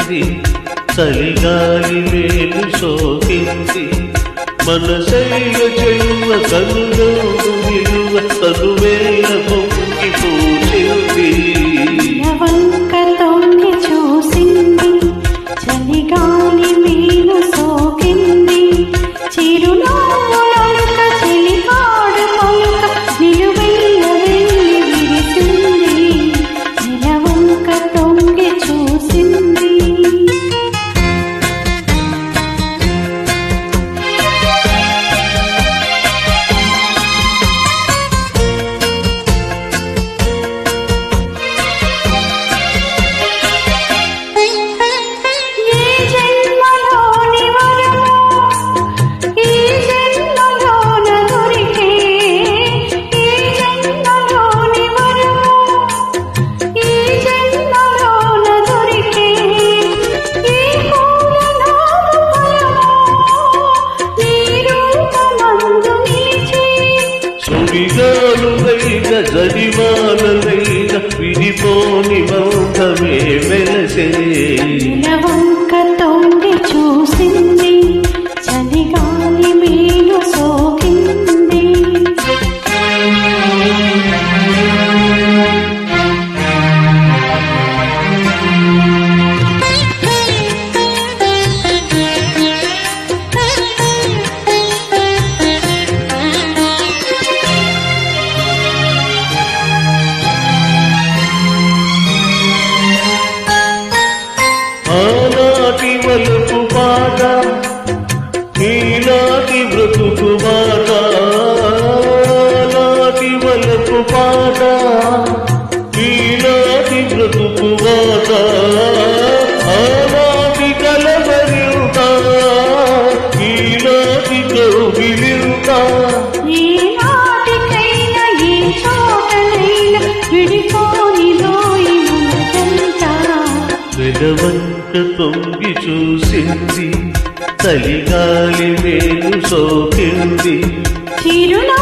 చూసింది చలిగాలి మేలు సోకింది మనసైన చెలువ కనులోను విలువ తనువేల పొంగి పూచింది వంక తొంగి చూసింది చలిగాలి మేలు సోకింది చిరునవ్వులొలుక చెలికాడు పలుక నిలువెల్ల వెళ్ళి విరిసింది నిలవంక తొంగి చూసింది సుడిగాలులైన జడివానలైన విడిపోని బంధమే వెలసే నిలవంక తొంగి చూసింది చలిగాలి మేలు సోకింది ఆనాటి వలుపు పాట ఈనాటి బ్రతుకు మాట నాటి వలుపు పాట ఈనాటి బ్రతుకు మాట ఆనాటి కలవరిత ఈనాటి కౌగిలిత ఈనాటికైనా ఏ చోటనైనా విడిపోని లోయి మనకంతా వెలవంక తొంగి చూసింది చలిగాలి మేలు సోకింది చిరునా